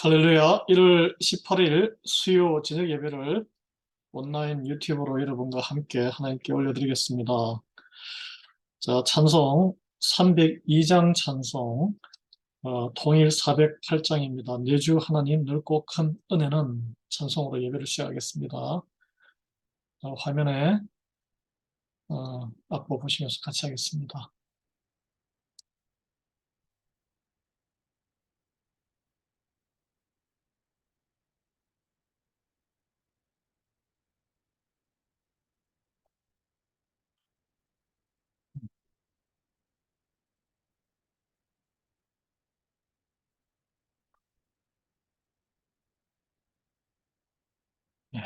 할렐루야. 1월 18일 수요 저녁 예배를 온라인 유튜브로 여러분과 함께 하나님께 올려드리겠습니다. 자, 찬송 302장 찬송, 통일 408장입니다. 내주 하나님 넓고 큰 은혜는 찬송으로 예배를 시작하겠습니다. 화면에 악보 보시면서 같이 하겠습니다. 예.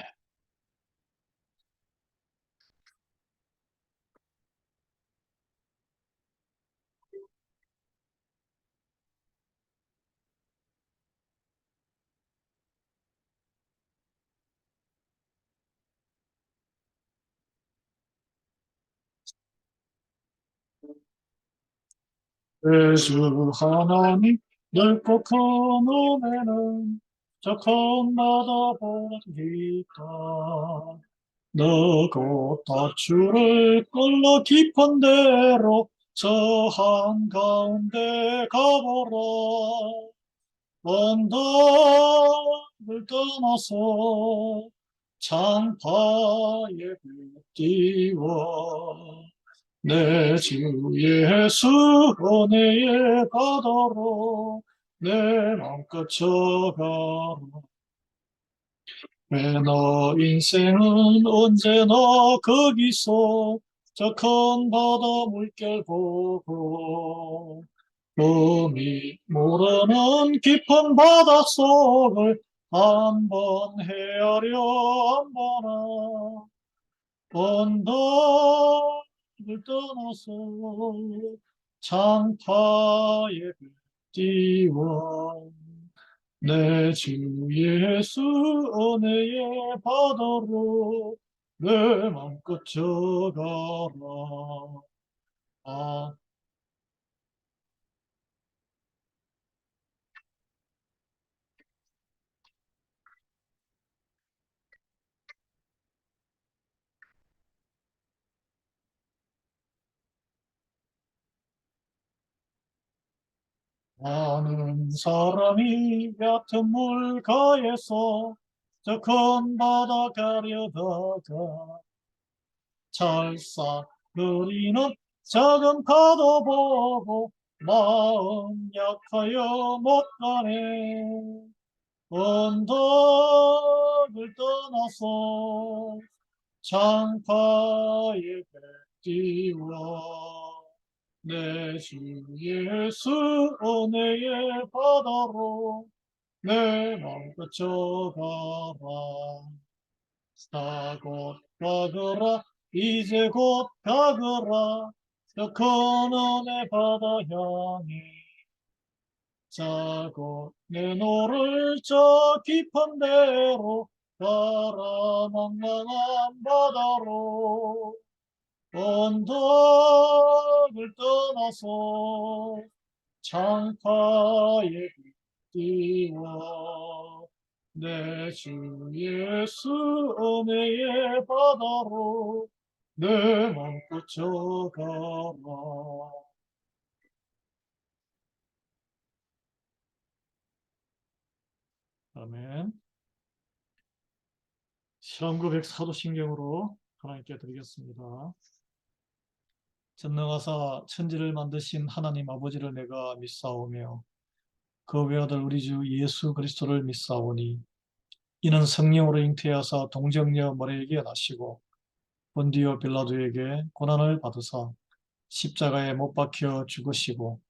예수 하나님 넓고 큰 은혜는 저 큰 바다보다 깊다. 너고 다주를 끌러 깊은 데로 저 한가운데 가보라. 언덕을 떠나서 창파에 뛰어 내 주 예수 은혜의 바다로 내 맘껏 져가라. 왜 너 인생은 언제나 거기서 저 큰 바다 물결 보고 금이 모르는 깊은 바닷속을 한번 헤아려 한번아 언덕을 떠나서 창파에 띄워 내 주 예수 은혜의 바다로 내 맘껏 져가라. 아, 많은 사람이 얕은 물가에서 저 큰 바다 가려다가 찰싹거리는 작은 파도 보고 마음 약하여 못 가네. 언덕을 떠나서 창파에 띄워 내 주 예수 은혜의 바다로 내 맘껏 져가라. 다 곧 가거라 이제 곧 가거라 저 큰 은혜 바다 향해 자고 내 노를 저 깊은 데로 가라. 망망한 바다로 언덕을 떠나서 창파에 띄워 내 주 예수 은혜의 바다로 내 맘껏 져가라. 아멘. 실험고백 사도신경으로 하나님께 드리겠습니다. 전능하사 천지를 만드신 하나님 아버지를 내가 믿사오며 그 외아들 우리 주 예수 그리스도를 믿사오니 이는 성령으로 잉태하사 동정녀 머리에게 나시고 본디오 빌라도에게 고난을 받으사 십자가에 못 박혀 죽으시고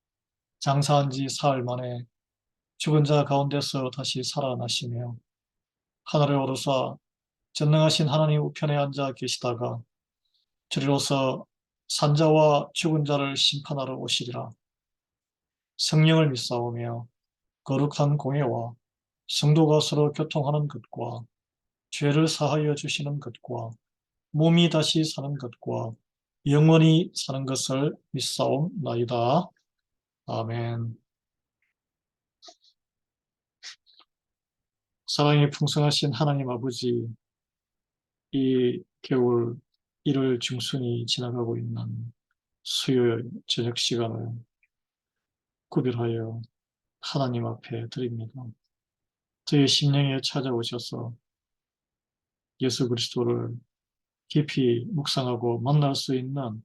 장사한 지 사흘 만에 죽은 자 가운데서 다시 살아나시며 하늘에 오르사 전능하신 하나님 우편에 앉아 계시다가 저리로서 산자와 죽은 자를 심판하러 오시리라. 성령을 믿사오며 거룩한 공예와 성도가 서로 교통하는 것과 죄를 사하여 주시는 것과 몸이 다시 사는 것과 영원히 사는 것을 믿사옵나이다. 아멘. 사랑이 풍성하신 하나님 아버지, 이 겨울 1월 중순이 지나가고 있는 수요일 저녁 시간을 구별하여 하나님 앞에 드립니다. 저의 심령에 찾아오셔서 예수 그리스도를 깊이 묵상하고 만날 수 있는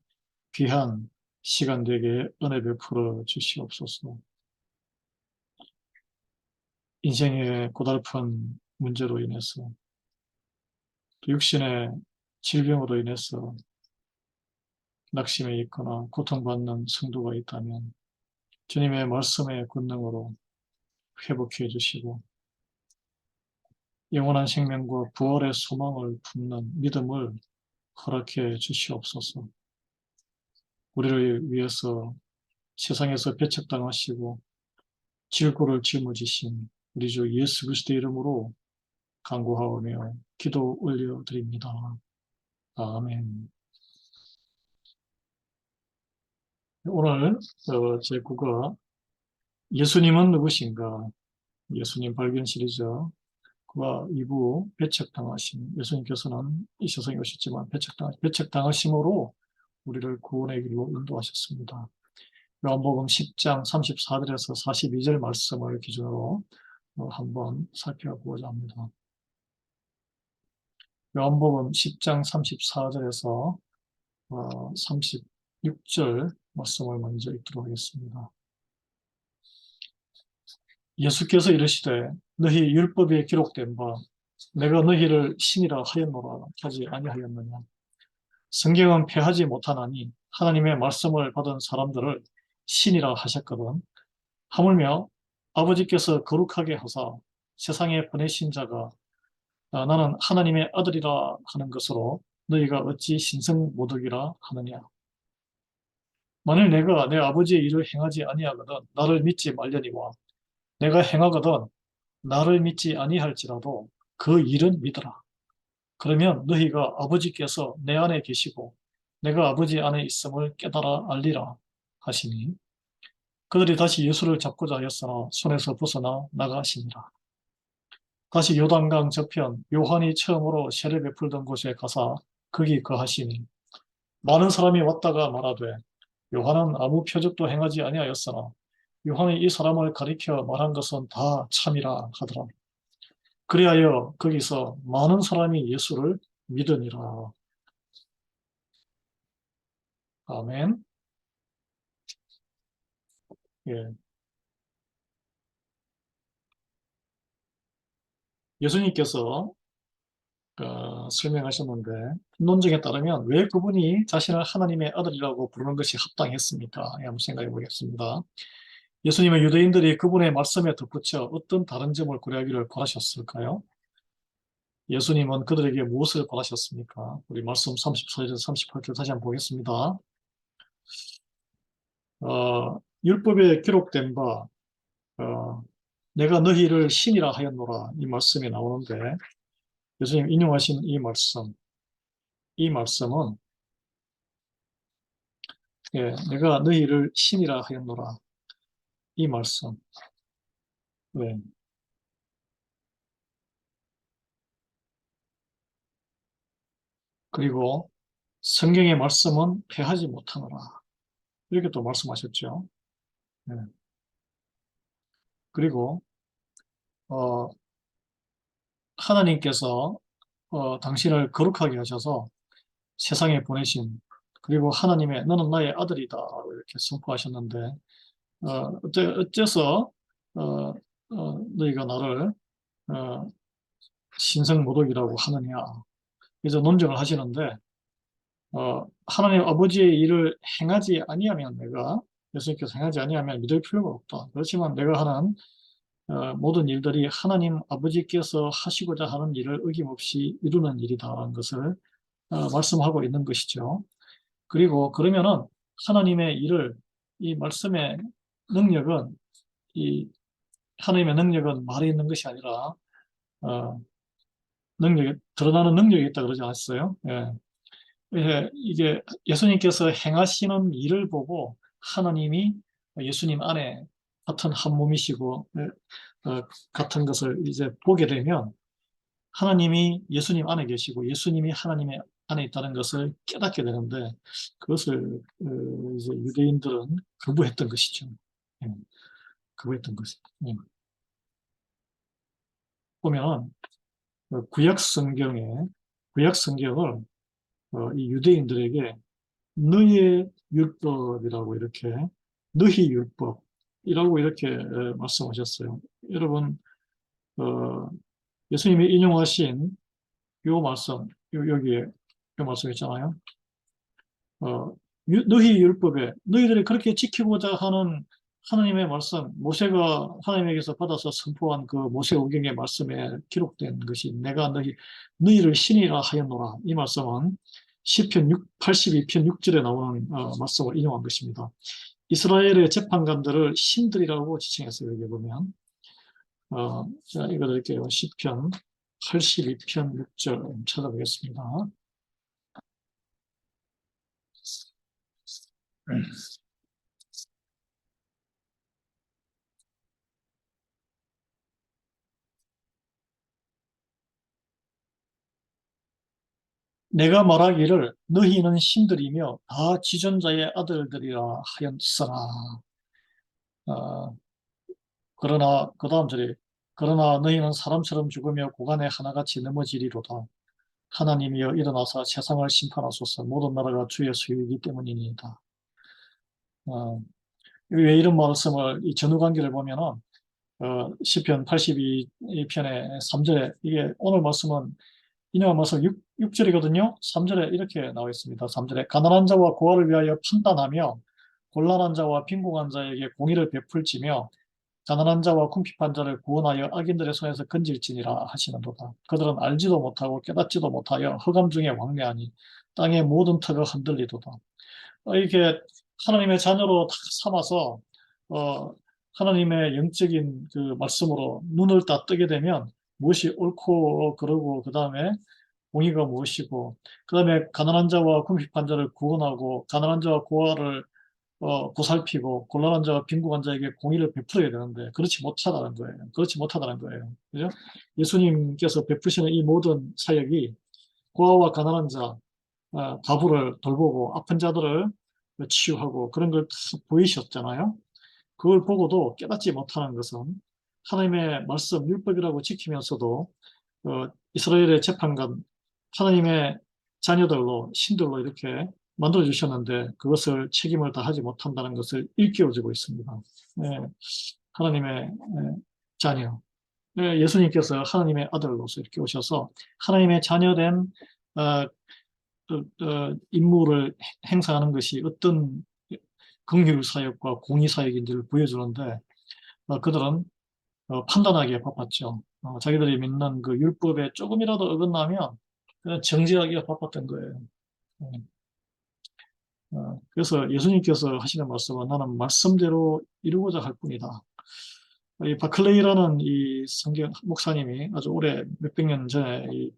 귀한 시간 되게 은혜 베풀어 주시옵소서. 인생의 고달픈 문제로 인해서 또 육신의 질병으로 인해서 낙심해 있거나 고통받는 성도가 있다면 주님의 말씀의 권능으로 회복해 주시고 영원한 생명과 부활의 소망을 품는 믿음을 허락해 주시옵소서. 우리를 위해서 세상에서 배척당하시고 질고를 짊어지신 우리 주 예수 그리스도의 이름으로 간구하오며 기도 올려드립니다. 아멘. 오늘 제 구가 예수님은 누구신가? 예수님 발견 시리즈 그와 2부 배척당하심. 예수님께서는 이 세상에 오셨지만 배척당하심으로 우리를 구원의 길로 인도하셨습니다. 요한복음 10장 34절에서 42절 말씀을 기준으로 한번 살펴보고자 합니다. 요한복음 10장 34절에서 36절 말씀을 먼저 읽도록 하겠습니다. 예수께서 이르시되 너희 율법에 기록된 바 내가 너희를 신이라 하였노라 하지 아니하였느냐. 성경은 폐하지 못하나니 하나님의 말씀을 받은 사람들을 신이라 하셨거든. 하물며 아버지께서 거룩하게 하사 세상에 보내신 자가 나는 하나님의 아들이라 하는 것으로 너희가 어찌 신성모독이라 하느냐. 만일 내가 내 아버지의 일을 행하지 아니하거든 나를 믿지 말려니와 내가 행하거든 나를 믿지 아니할지라도 그 일은 믿으라. 그러면 너희가 아버지께서 내 안에 계시고 내가 아버지 안에 있음을 깨달아 알리라 하시니 그들이 다시 예수를 잡고자 하였으나 손에서 벗어나 나가시니라. 다시 요단강 저편 요한이 처음으로 세례 베풀던 곳에 가사 거기 거하시니 많은 사람이 왔다가 말하되 요한은 아무 표적도 행하지 아니하였으나 요한이 이 사람을 가리켜 말한 것은 다 참이라 하더라. 그리하여 거기서 많은 사람이 예수를 믿으니라. 아멘. 예. 예수님께서 설명하셨는데 논증에 따르면 왜 그분이 자신을 하나님의 아들이라고 부르는 것이 합당했습니까? 한번 생각해 보겠습니다. 예수님은 유대인들이 그분의 말씀에 덧붙여 어떤 다른 점을 고려하기를 바라셨을까요? 예수님은 그들에게 무엇을 바라셨습니까? 우리 말씀 34절, 38절 다시 한번 보겠습니다. 율법에 기록된 바 내가 너희를 신이라 하였노라 이 말씀이 나오는데 예수님 인용하신 이 말씀은 내가 너희를 신이라 하였노라 이 말씀 네. 그리고 성경의 말씀은 폐하지 못하노라 이렇게 또 말씀하셨죠. 네. 그리고 하나님께서 당신을 거룩하게 하셔서 세상에 보내신 그리고 하나님의 너는 나의 아들이다 이렇게 선포하셨는데 어째서 너희가 나를 신성모독이라고 하느냐 그래서 논쟁을 하시는데 하나님 아버지의 일을 행하지 아니하면 내가 예수님께서 행하지 아니하면 믿을 필요가 없다. 그렇지만 내가 하는 모든 일들이 하나님 아버지께서 하시고자 하는 일을 어김없이 이루는 일이다라는 것을 말씀하고 있는 것이죠. 그리고 그러면은 하나님의 일을 이 말씀의 능력은 이 하나님의 능력은 말에 있는 것이 아니라 드러나는 능력이 있다 그러지 않았어요? 예. 이게 예수님께서 행하시는 일을 보고 하나님이 예수님 안에 같은 한 몸이시고 같은 것을 이제 보게 되면 하나님이 예수님 안에 계시고 예수님이 하나님의 안에 있다는 것을 깨닫게 되는데 그것을 이제 유대인들은 거부했던 것이죠. 예, 거부했던 것이. 예. 보면 구약 성경을 이 유대인들에게 너희의 율법이라고 이렇게 너희 율법이라고 이렇게 말씀하셨어요. 여러분 어, 예수님이 인용하신 요 말씀 여기에 요 말씀 있잖아요. 어, 너희 율법에 너희들이 그렇게 지키고자 하는 하나님의 말씀, 모세가 하나님에게서 받아서 선포한 그 모세오경의 말씀에 기록된 것이 내가 너희를 신이라 하였노라. 이 말씀은 시편 82편 6절에 나오는 말씀을 인용한 것입니다. 이스라엘의 재판관들을 신들이라고 지칭했어요. 여기 보면 제가 읽어드릴게요. 시편 82편 6절 찾아보겠습니다. 내가 말하기를 너희는 신들이며 다 지존자의 아들들이라 하였으나 어, 그러나 그 다음 절에 그러나 너희는 사람처럼 죽으며 고간에 하나같이 넘어지리로다. 하나님이여 일어나사 세상을 심판하소서. 모든 나라가 주의 소유이기 때문이니이다. 어, 왜 이런 말씀을 이 전후관계를 보면은 시편 82편의 3절에 이게 오늘 말씀은 인용한 말씀 6절이거든요. 3절에 이렇게 나와 있습니다. 3절에 가난한 자와 고아를 위하여 판단하며 곤란한 자와 빈궁한 자에게 공의를 베풀지며 가난한 자와 궁핍한 자를 구원하여 악인들의 손에서 건질지니라 하시는도다. 그들은 알지도 못하고 깨닫지도 못하여 흑암 중에 왕래하니 땅의 모든 터가 흔들리도다. 이렇게 하나님의 자녀로 다 삼아서 어, 하나님의 영적인 그 말씀으로 눈을 딱 뜨게 되면 무엇이 옳고 그러고 그 다음에 공의가 무엇이고 그 다음에 가난한 자와 궁핍한 자를 구원하고 가난한 자와 고아를 보살피고 곤란한 자와 빈궁한 자에게 공의를 베풀어야 되는데 그렇지 못하다는 거예요. 그렇지 못하다는 거예요. 그죠? 예수님께서 베푸시는 이 모든 사역이 고아와 가난한 자, 과부를 돌보고 아픈 자들을 치유하고 그런 걸 다 보이셨잖아요. 그걸 보고도 깨닫지 못하는 것은 하나님의 말씀 율법이라고 지키면서도 이스라엘의 재판관 하나님의 자녀들로 신들로 이렇게 만들어 주셨는데 그것을 책임을 다하지 못한다는 것을 일깨워주고 있습니다. 네, 하나님의 자녀. 네, 예수님께서 하나님의 아들로서 이렇게 오셔서 하나님의 자녀된 임무를 행사하는 것이 어떤 긍휼 사역과 공의 사역인지를 보여주는데 그들은 판단하기에 바빴죠. 자기들이 믿는 그 율법에 조금이라도 어긋나면 그냥 정죄하기가 바빴던 거예요. 그래서 예수님께서 하시는 말씀은 나는 말씀대로 이루고자 할 뿐이다. 이 바클레이라는 이 성경 목사님이 아주 오래 몇백 년 전에 이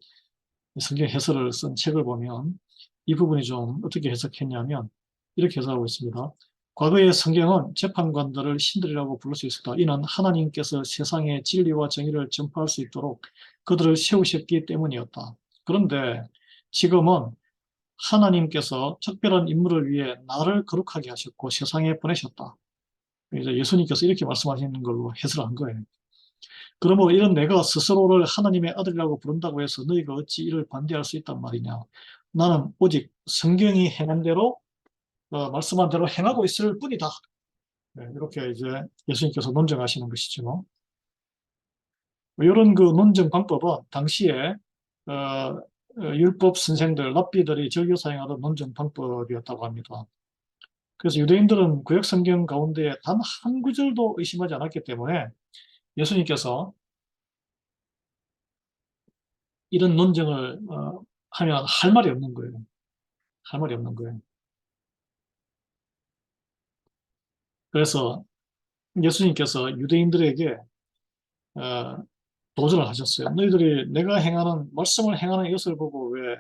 성경 해설을 쓴 책을 보면 이 부분이 좀 어떻게 해석했냐면 이렇게 해석하고 있습니다. 과거의 성경은 재판관들을 신들이라고 부를 수 있었다. 이는 하나님께서 세상에 진리와 정의를 전파할 수 있도록 그들을 세우셨기 때문이었다. 그런데 지금은 하나님께서 특별한 인물을 위해 나를 거룩하게 하셨고 세상에 보내셨다. 이제 예수님께서 이렇게 말씀하시는 걸로 해설한 거예요. 그러므로 이런 내가 스스로를 하나님의 아들이라고 부른다고 해서 너희가 어찌 이를 반대할 수 있단 말이냐. 나는 오직 성경이 행한 대로 말씀한 대로 행하고 있을 뿐이다. 네, 이렇게 이제 예수님께서 논증하시는 것이죠. 이런 그 논증 방법은 당시에 율법 선생들, 랍비들이 즐겨 사용하던 논증 방법이었다고 합니다. 그래서 유대인들은 구약 성경 가운데 단 한 구절도 의심하지 않았기 때문에 예수님께서 이런 논증을 하면 할 말이 없는 거예요. 할 말이 없는 거예요. 그래서 예수님께서 유대인들에게 어, 도전을 하셨어요. 너희들이 내가 행하는 말씀을 행하는 이것을 보고 왜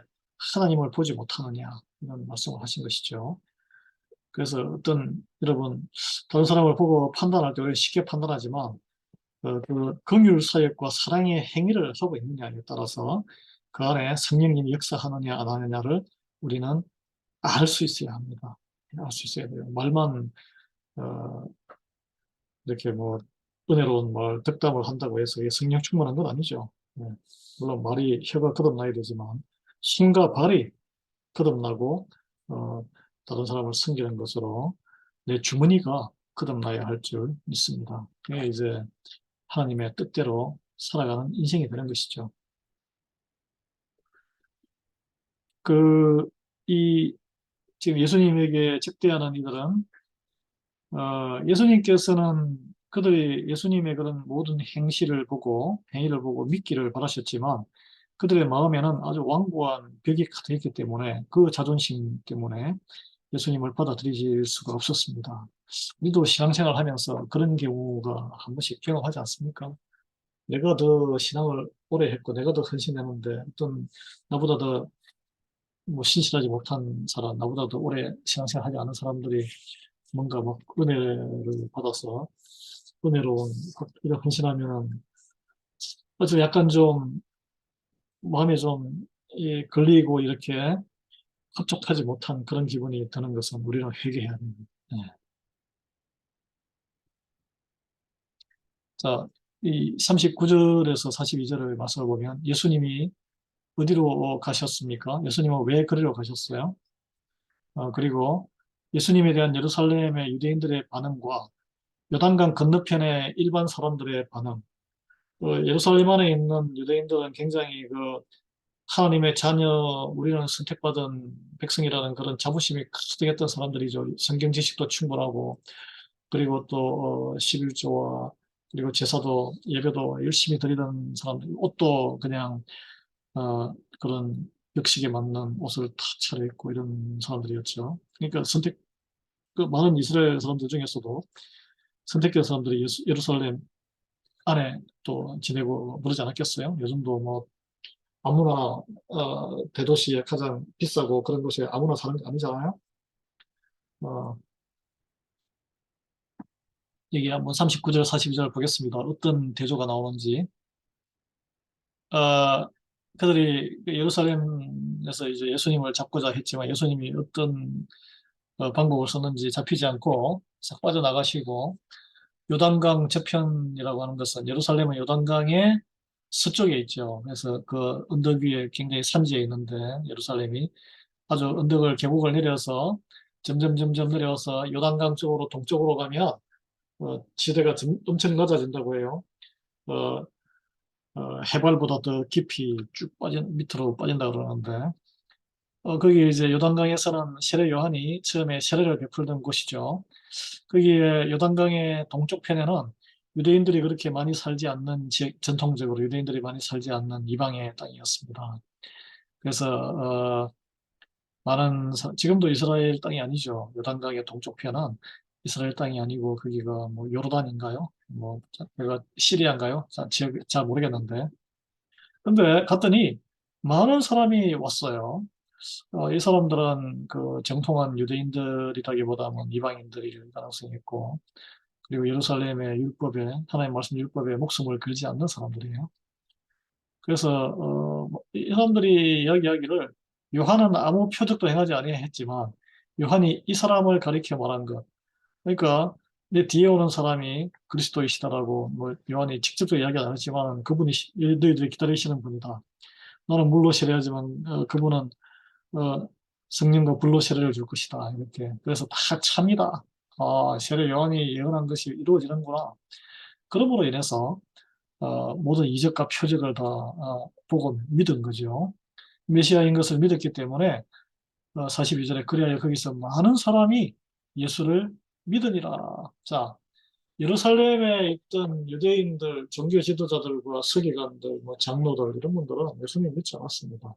하나님을 보지 못하느냐 이런 말씀을 하신 것이죠. 그래서 여러분, 다른 사람을 보고 판단할 때 우리가 쉽게 판단하지만, 그 긍휼 사역과 사랑의 행위를 하고 있느냐에 따라서 그 안에 성령님이 역사하느냐 안 하느냐를 우리는 알 수 있어야 합니다. 알 수 있어야 돼요. 말만 어, 이렇게 뭐 은혜로운 말, 덕담을 한다고 해서 이게 성령 충만한 건 아니죠. 네. 물론 말이 혀가 거듭나야 되지만 힘과 발이 거듭나고 다른 사람을 섬기는 것으로 내 주머니가 거듭나야 할 줄 믿습니다. 그게 이제 하나님의 뜻대로 살아가는 인생이 되는 것이죠. 그, 이, 지금 예수님에게 적대하는 이들은, 예수님께서는 그들이 예수님의 그런 모든 행위를 보고 믿기를 바라셨지만, 그들의 마음에는 아주 완고한 벽이 가득했기 때문에, 그 자존심 때문에 예수님을 받아들일 수가 없었습니다. 우리도 신앙생활 하면서 그런 경우가 한 번씩 경험하지 않습니까? 내가 더 신앙을 오래 했고, 내가 더 헌신했는데, 나보다 더 뭐 신실하지 못한 사람, 나보다 더 오래 신앙생활 하지 않은 사람들이 뭔가 막 은혜를 받아서 은혜로운 이런 헌신하면은 아주 약간 좀 마음에 좀 걸리고 이렇게 흡족하지 못한 그런 기분이 드는 것은 우리는 회개해야 합니다. 네. 자, 이 39절에서 42절의 말씀을 보면 예수님이 어디로 가셨습니까? 예수님은 왜 그리로 가셨어요? 그리고 예수님에 대한 예루살렘의 유대인들의 반응과 요단강 건너편의 일반 사람들의 반응, 예루살렘 안에 있는 유대인들은 굉장히 그 하나님의 자녀, 우리는 선택받은 백성이라는 그런 자부심이 가득했던 사람들이죠. 성경 지식도 충분하고, 그리고 또 11조와 그리고 제사도 예배도 열심히 드리던 사람들, 옷도 그냥 그런 역식에 맞는 옷을 다 차려입고 이런 사람들이었죠. 그러니까 그 많은 이스라엘 사람들 중에서도 선택된 사람들이 예루살렘 안에 또 지내고 그러지 않았겠어요? 요즘도 뭐 아무나 대도시에 가장 비싸고 그런 곳에 아무나 사는 게 아니잖아요. 어, 여기 한번 39절, 42절 보겠습니다. 어떤 대조가 나오는지. 어, 그들이 그 예루살렘에서 이제 예수님을 잡고자 했지만 예수님이 어떤 방법을 썼는지 잡히지 않고 싹 빠져나가시고 요단강 저편이라고 하는 것은 예루살렘은 요단강의 서쪽에 있죠. 그래서 그 언덕 위에 굉장히 산지에 있는데 예루살렘이 아주 언덕을 계곡을 내려서 점점 내려서 요단강 쪽으로 동쪽으로 가면 지대가 엄청 낮아진다고 해요. 어, 해발보다 더 깊이 쭉 밑으로 빠진다 그러는데 거기 이제 요단강에서는 세례 요한이 처음에 세례를 베풀던 곳이죠. 거기에 요단강의 동쪽 편에는 유대인들이 그렇게 많이 살지 않는 전통적으로 유대인들이 많이 살지 않는 이방의 땅이었습니다. 그래서 지금도 이스라엘 땅이 아니죠. 요단강의 동쪽 편은 이스라엘 땅이 아니고 거기가 뭐 요르단인가요? 뭐 내가 시리아인가요? 잘 모르겠는데. 근데 갔더니 많은 사람이 왔어요. 이 사람들은 그 정통한 유대인들이라기보다는 이방인들일 가능성이 있고, 그리고 예루살렘의 하나님 말씀 율법에 목숨을 걸지 않는 사람들이에요. 그래서, 이 사람들이 이야기하기를 요한은 아무 표적도 행하지 아니했지만, 요한이 이 사람을 가리켜 말한 것. 그러니까, 내 뒤에 오는 사람이 그리스도이시다라고, 뭐, 요한이 직접적으로 이야기 안 했지만, 그분이 너희들이 기다리시는 분이다. 나는 물로 세례하지만, 그분은 어, 성령과 불로 세례를 줄 것이다. 이렇게. 그래서 다 참이다. 세례 요한이 예언한 것이 이루어지는구나. 그러므로 인해서 모든 이적과 표적을 다 보고 믿은 거죠. 메시아인 것을 믿었기 때문에 42절에 그리하여 거기서 많은 사람이 예수를 믿으니라. 자, 예루살렘에 있던 유대인들, 종교 지도자들과 서기관들, 뭐 장로들 이런 분들은 예수님 믿지 않았습니다.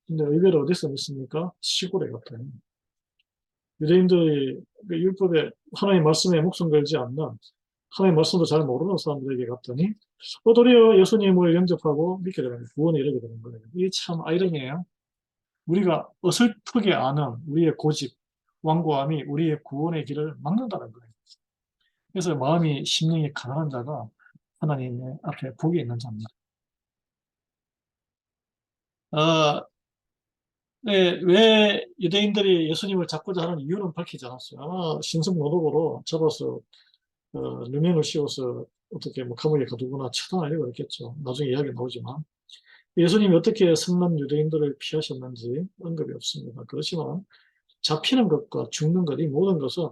근데 의외로 어디서 믿습니까? 시골에 갔더니. 유대인들이 그 율법에 하나님 말씀에 목숨 걸지 않는 하나님 말씀도 잘 모르는 사람들에게 갔더니 도리어 예수님을 영접하고 믿게 되는 거예요. 구원에 이르게 되는 거예요. 이게 참 아이러니해요. 우리가 어설프게 아는 우리의 고집, 완고함이 우리의 구원의 길을 막는다는 거예요. 그래서 마음이 심령이 가난한 자가 하나님의 앞에 복이 있는 자입니다. 네, 왜 유대인들이 예수님을 잡고자 하는 이유는 밝히지 않았어요. 아마 신성모독으로 잡아서 누명을 씌워서 어떻게 뭐 감옥에 가두거나 처단하려고 했겠죠. 나중에 이야기 나오지만 예수님이 어떻게 성난 유대인들을 피하셨는지 언급이 없습니다. 그렇지만 잡히는 것과 죽는 것, 이 모든 것은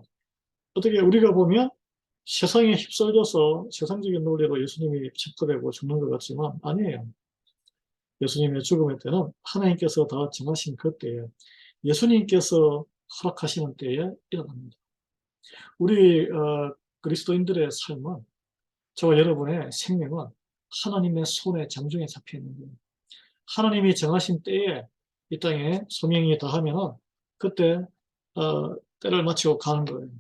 어떻게 우리가 보면 세상에 휩쓸려서 세상적인 논리로 예수님이 첩거되고 죽는 것 같지만 아니에요. 예수님의 죽음의 때는 하나님께서 다 정하신 그 때에 예수님께서 허락하시는 때에 일어납니다. 우리 그리스도인들의 삶은 저와 여러분의 생명은 하나님의 손에 장중에 잡혀 있는 거예요. 하나님이 정하신 때에 이 땅에 소명이 다하면은 그때 때를 마치고 가는 거예요.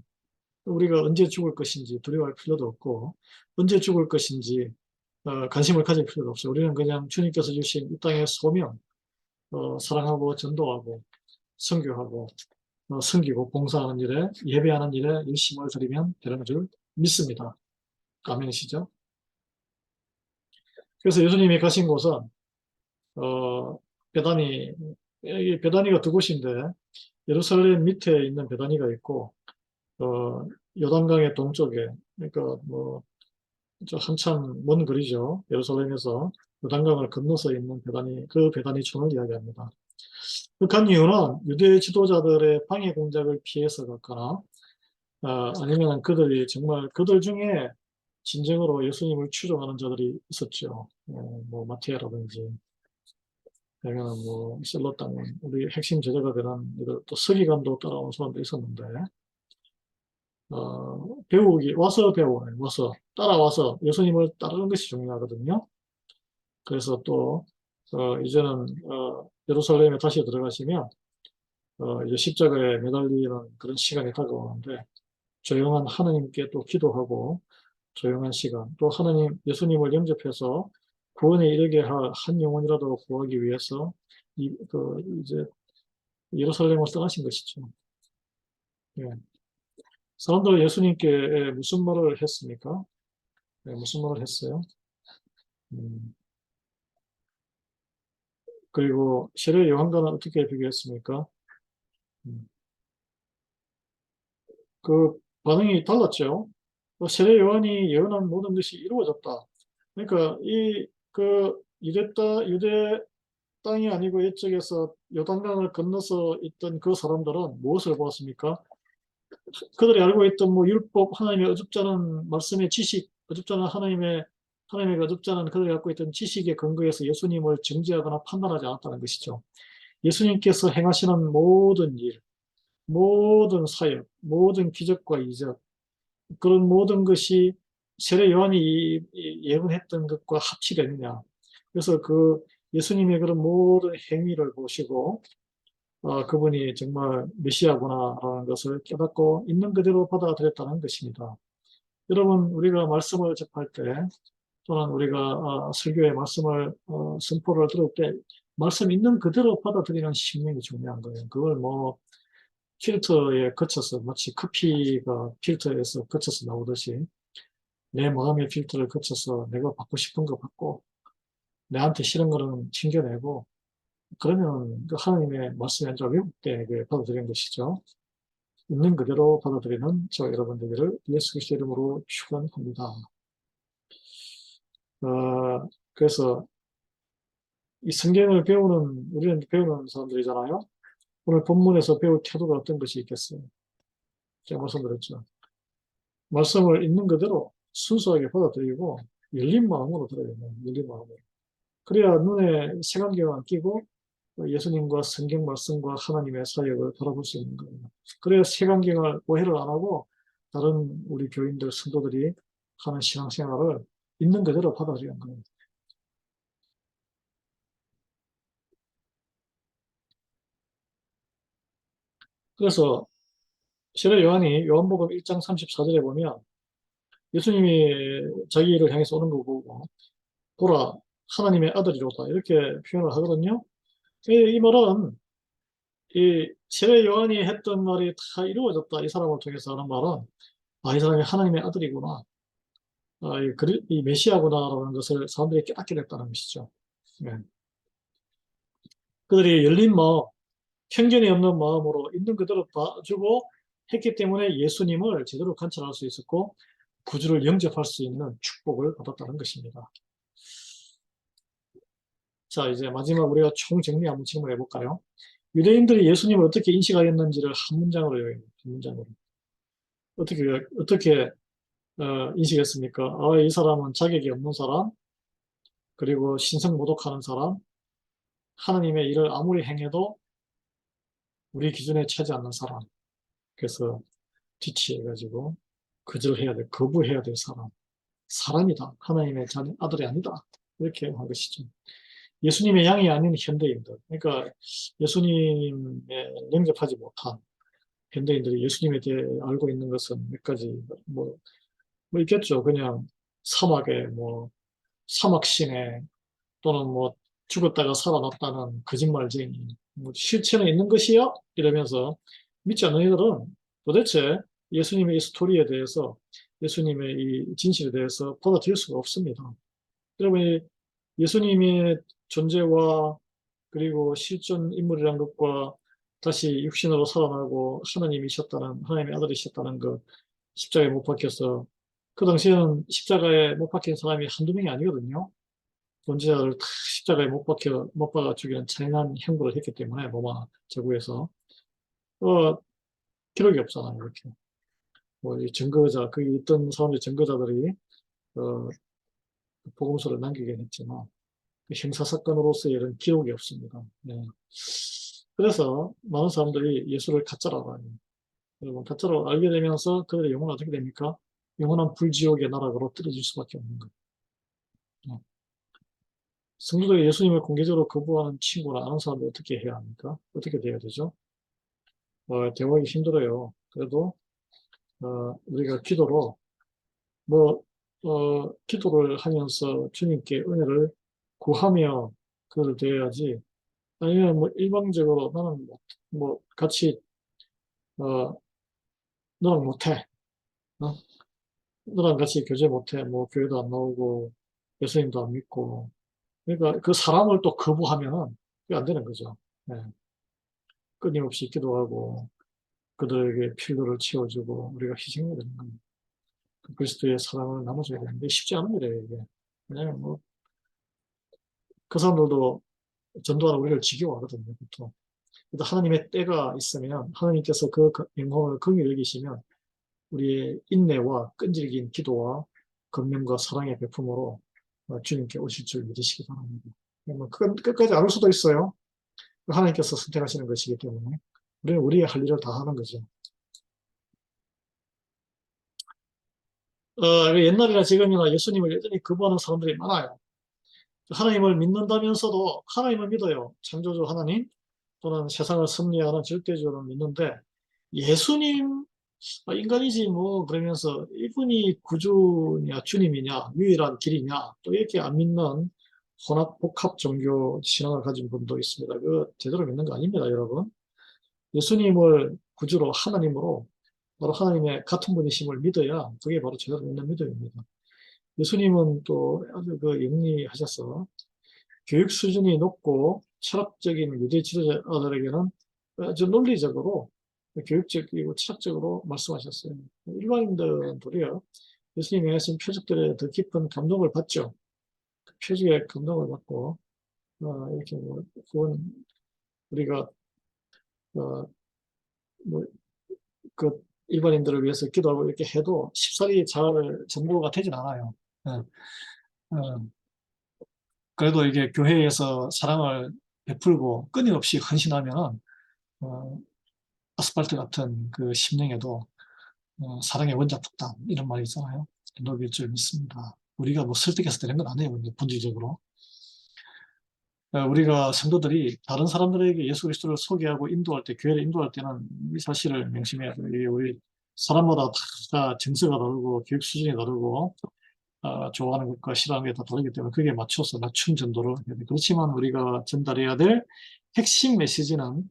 우리가 언제 죽을 것인지 두려워할 필요도 없고 언제 죽을 것인지 관심을 가질 필요도 없어요. 우리는 그냥 주님께서 주신 이 땅의 소명, 사랑하고 전도하고 선교하고 섬기고 봉사하는 일에 예배하는 일에 열심을 들이면 되는 줄 믿습니다. 아멘이시죠? 그래서 예수님이 가신 곳은 베다니, 이 베다니가 두 곳인데 예루살렘 밑에 있는 베다니가 있고 요단강의 동쪽에 그러니까 뭐 한참 먼 거리죠. 예루살렘에서 요단강을 건너서 있는 베다니 그 베다니촌을 이야기합니다. 그 이유는 유대 지도자들의 방해 공작을 피해서 갔거나 아니면 그들이 정말 그들 중에 진정으로 예수님을 추종하는 자들이 있었죠. 뭐 마태라든지 아니면 뭐 셀로 땅은 우리 핵심 제자가 되는 또 서기관도 따라온 사람도 있었는데 배우기 와서 배우는 와서 따라와서 예수님을 따르는 것이 중요하거든요. 그래서 또 이제는 예루살렘에 다시 들어가시면 이제 십자가에 매달리는 그런 시간이 다가오는데 조용한 하나님께 또 기도하고 조용한 시간 또 하나님 예수님을 영접해서 구원에 이르게 할 한 영혼이라도 구하기 위해서 이제 예루살렘을 떠나신 것이죠. 예. 사람들은 예수님께 무슨 말을 했습니까? 무슨 말을 했어요? 음, 그리고 세례 요한과는 어떻게 비교했습니까? 음, 그 반응이 달랐죠. 세례 요한이 예언한 모든 것이 이루어졌다. 그러니까 유대 땅이 아니고 이쪽에서 요단강을 건너서 있던 그 사람들은 무엇을 보았습니까? 그들이 알고 있던 뭐 율법, 하나님의 어줍지 않은 말씀의 지식, 어줍지 않은 하나님의 어줍지 않은 그들이 갖고 있던 지식에 근거해서 예수님을 정죄하거나 판단하지 않았다는 것이죠. 예수님께서 행하시는 모든 일, 모든 사역, 모든 기적과 이적, 그런 모든 것이 세례 요한이 예언했던 것과 합치되느냐. 그래서 그 예수님의 그런 모든 행위를 보시고 그분이 정말 메시아구나라는 것을 깨닫고 있는 그대로 받아들였다는 것입니다. 여러분, 우리가 말씀을 접할 때 또는 우리가 설교의 말씀을 선포를 들을 때 말씀 있는 그대로 받아들이는 심령이 중요한 거예요. 그걸 뭐 필터에 거쳐서 마치 커피가 필터에서 거쳐서 나오듯이 내 마음의 필터를 거쳐서 내가 받고 싶은 거 받고 내한테 싫은 거는 챙겨내고 그러면 그 하나님의 말씀이 아니라 왜곡되게 받아들이는 것이죠. 있는 그대로 받아들이는 저 여러분 되기를 예수 그리스도 이름으로 축원합니다. 그래서 이 성경을 우리는 배우는 사람들이잖아요. 오늘 본문에서 배울 태도가 어떤 것이 있겠어요? 제가 말씀드렸죠. 말씀을 있는 그대로 순수하게 받아들이고 열린 마음으로 들어야 돼요. 열린 마음으로. 그래야 눈에 색안경을 안 끼고 예수님과 성경 말씀과 하나님의 사역을 바라볼 수 있는 거예요. 그래야 색안경을 오해를 안 하고 다른 우리 교인들, 성도들이 하는 신앙생활을 있는 그대로 받아들이는 거예요. 그래서 세례 요한이 요한복음 1장 34절에 보면 예수님이 자기를 향해서 오는 거 보고 보라 하나님의 아들이로다 이렇게 표현을 하거든요. 이 말은 이 세례 요한이 했던 말이 다 이루어졌다. 이 사람을 통해서 하는 말은, 아, 이 사람이 하나님의 아들이구나. 아, 이 메시아구나라는 것을 사람들이 깨닫게 됐다는 것이죠. 네. 그들이 열린 마음, 편견이 없는 마음으로 있는 그대로 봐주고 했기 때문에 예수님을 제대로 관찰할 수 있었고 구주를 영접할 수 있는 축복을 받았다는 것입니다. 자, 이제 마지막 우리가 총정리 한번 질문해 볼까요? 유대인들이 예수님을 어떻게 인식하였는지를 한 문장으로 요약해요. 한 문장으로. 어떻게 인식했습니까? 아, 이 사람은 자격이 없는 사람, 그리고 신성 모독하는 사람, 하나님의 일을 아무리 행해도 우리 기준에 차지 않는 사람. 그래서 뒤치해가지고 거절해야 돼, 거부해야 될 사람. 사람이다. 하나님의 아들이 아니다. 이렇게 한 것이죠. 예수님의 양이 아닌 현대인들. 그러니까 예수님에 영접하지 못한 현대인들이 예수님에 대해 알고 있는 것은 몇 가지, 뭐, 뭐 있겠죠. 그냥 사막에, 뭐, 사막신에 또는 뭐, 죽었다가 살아났다는 거짓말쟁이. 뭐, 실체는 있는 것이야? 이러면서 믿지 않는 이들은 도대체 예수님의 이 스토리에 대해서 예수님의 이 진실에 대해서 받아들일 수가 없습니다. 여러분, 예수님의 존재와 그리고 실존 인물이란 것과 다시 육신으로 살아나고 하나님이셨다는, 하나님의 아들이셨다는 것, 십자가에 못 박혀서, 그 당시에는 십자가에 못 박힌 사람이 한두 명이 아니거든요. 존재자를 다 십자가에 못 박아 죽이는 잔인한 형벌을 했기 때문에, 로마 제국에서. 어, 기록이 없잖아요, 이렇게. 뭐, 이 증거자, 거기 있던 사람들 증거자들이, 어, 복음서를 남기긴 했지만, 형사사건으로서의 이런 기록이 없습니다. 네. 그래서 많은 사람들이 예수를 가짜라고 해요. 여러분, 가짜로 알게 되면서 그들의 영혼은 어떻게 됩니까? 영원한 불지옥의 나락으로 떨어질 수밖에 없는 거예요. 네. 성도들이 예수님을 공개적으로 거부하는 친구나 아는 사람들 어떻게 해야 합니까? 어떻게 돼야 되죠? 대화하기 힘들어요. 그래도 우리가 기도로 뭐 기도를 하면서 주님께 은혜를 구하며 그를 대해야지. 아니면 뭐 일방적으로 나는 뭐 같이 어 너랑 못해, 어? 너랑 같이 교제 못해, 뭐 교회도 안 나오고 예수님도 안 믿고, 그러니까 그 사람을 또 거부하면은 그게 안 되는 거죠. 네. 끊임없이 기도하고 그들에게 필요를 채워주고 우리가 희생해야 되는 겁니다. 그 그리스도의 사랑을 나눠줘야 되는데 쉽지 않은 일이에요, 이게. 왜냐면 뭐 그 사람들도 전도하는 우리를 지겨워하거든요, 보통. 그래도 하나님의 때가 있으면 하나님께서 그 영혼을 긍휼히 여기시면 우리의 인내와 끈질긴 기도와 권면과 사랑의 베품으로 주님께 오실 줄 믿으시기 바랍니다. 뭐 그건 끝까지 안 올 수도 있어요. 하나님께서 선택하시는 것이기 때문에 우리는 우리의 할 일을 다 하는 거죠. 옛날이나 지금이나 예수님을 여전히 거부하는 사람들이 많아요. 하나님을 믿는다면서도 하나님을 믿어요. 창조주 하나님 또는 세상을 섭리하는 절대주를 믿는데 예수님 인간이지 뭐 그러면서 이분이 구주냐 주님이냐 유일한 길이냐 또 이렇게 안 믿는 혼합 복합 종교 신앙을 가진 분도 있습니다. 그 제대로 믿는 거 아닙니다, 여러분. 예수님을 구주로 하나님으로 바로 하나님의 같은 분이심을 믿어야 그게 바로 제대로 믿는 믿음입니다. 예수님은 또 아주 그 영리하셔서 교육 수준이 높고 철학적인 유대 지도자들에게는 아주 논리적으로 교육적이고 철학적으로 말씀하셨어요. 일반인들도요, 예수님이 하신 표적들에 더 깊은 감동을 받죠. 그 표적에 감동을 받고, 이렇게 뭐, 그건 우리가, 어, 뭐, 그 일반인들을 위해서 기도하고 이렇게 해도 쉽사리 잘 전부가 되진 않아요. 어, 어, 그래도 이게 교회에서 사랑을 베풀고 끊임없이 헌신하면은, 어, 아스팔트 같은 그 심령에도 사랑의 원자폭탄 이런 말이 있잖아요. 녹일 줄 믿습니다. 우리가 뭐 설득해서 되는 건 아니에요. 본질적으로. 우리가 성도들이 다른 사람들에게 예수 그리스도를 소개하고 인도할 때, 교회를 인도할 때는 이 사실을 명심해야 돼요. 이게 우리 사람마다 다 정서가 다르고 교육 수준이 다르고 좋아하는 것과 싫어하는 게 다 다르기 때문에 그게 맞춘 전도를 해야 돼요. 그렇지만 우리가 전달해야 될 핵심 메시지는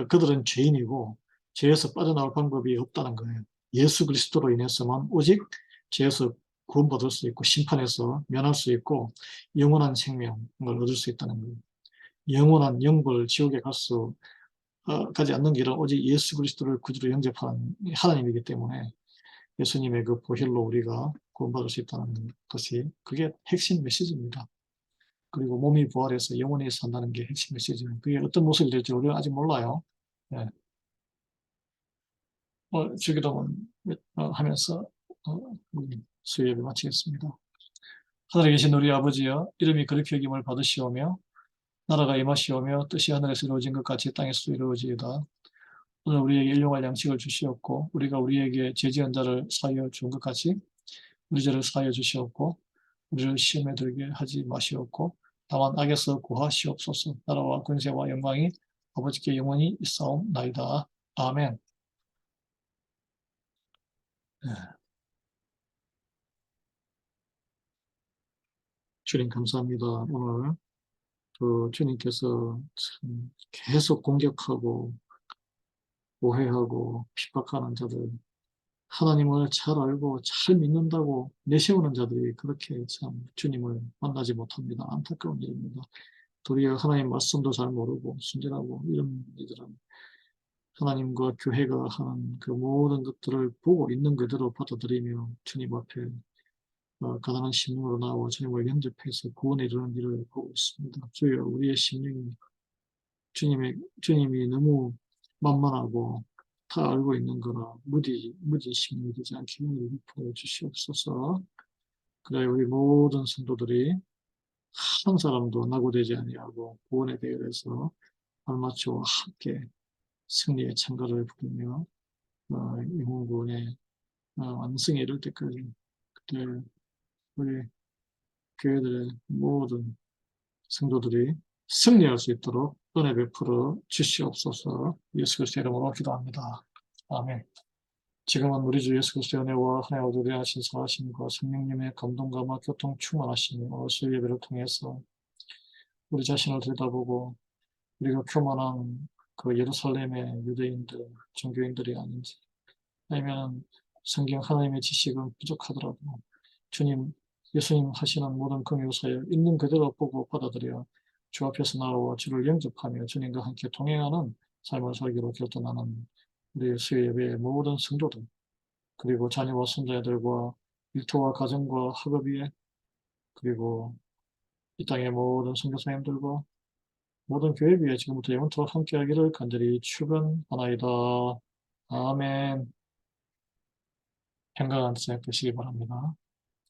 그들은 죄인이고 죄에서 빠져나올 방법이 없다는 거예요. 예수 그리스도로 인해서만 오직 죄에서 구원받을 수 있고 심판에서 면할 수 있고 영원한 생명을 얻을 수 있다는 거예요. 영원한 영벌 지옥에 가지 않는 길은 오직 예수 그리스도를 구주로 영접하는 하나님이기 때문에 예수님의 그 보혈로 우리가 구원받을 수 있다는 것이 그게 핵심 메시지입니다. 그리고 몸이 부활해서 영원히 산다는 게 핵심 메시지예요. 그게 어떤 모습이 될지 우리는 아직 몰라요. 예. 주기도문 하면서 수요 예배 마치겠습니다. 하늘에 계신 우리 아버지여, 이름이 그렇게 여김을 받으시오며 나라가 임하시오며 뜻이 하늘에서 이루어진 것 같이 땅에서도 이루어지이다. 오늘 우리에게 일용할 양식을 주시옵고 우리가 우리에게 죄지은 자를 사하여 준 것 같이 우리 죄를 사하여 주시옵고 우리를 시험에 들게 하지 마시옵고 다만 악에서 구하시옵소서. 나라와 권세와 영광이 아버지께 영원히 있사옵나이다. 아멘. 네. 주님 감사합니다. 오늘 주님께서 참 계속 공격하고 오해하고 핍박하는 자들, 하나님을 잘 알고 잘 믿는다고 내세우는 자들이 그렇게 참 주님을 만나지 못합니다. 안타까운 일입니다. 도리어 하나님 말씀도 잘 모르고 순진하고 이런 이들은 하나님과 교회가 하는 그 모든 것들을 보고 있는 그대로 받아들이며 주님 앞에 가난한 심령으로 나와 주님을 영접해서 구원에 이르는 일을 보고 있습니다. 주여 우리의 심령이 주님이 너무 만만하고 다 알고 있는 거라 무지심이 되지 않게 은혜를 베풀어 주시옵소서. 그래 우리 모든 성도들이 한 사람도 낙오되지 아니하고 구원에 대해서 알맞추어 함께 승리의 찬가를 부르며 영혼 구원의 완성에 이를 때까지 그때 우리 교회들의 모든 성도들이 승리할 수 있도록 은혜 베풀어 주시옵소서. 예수 그리스도의 이름으로 기도합니다. 아멘. 지금은 우리 주 예수 그리스도의 은혜와 하나님과 우리하신 사하심과 성령님의 감동감화 교통 충만하심이 오늘 예배를 통해서 우리 자신을 들여다보고 우리가 교만한 그 예루살렘의 유대인들, 종교인들이 아닌지 아니면 성경 하나님의 지식은 부족하더라도 주님, 예수님 하시는 모든 긍휼사역 있는 그대로 보고 받아들여 주 앞에서 나와 주를 영접하며 주님과 함께 동행하는 삶을 살기로 결단하는 우리 수요 예배의 모든 성도들 그리고 자녀와 손자들과 일터와 가정과 학업 위에 그리고 이 땅의 모든 선교사님들과 모든 교회 위에 지금부터 영원토록 함께하기를 간절히 축원하나이다. 아멘. 평강한 저녁 되시기 바랍니다.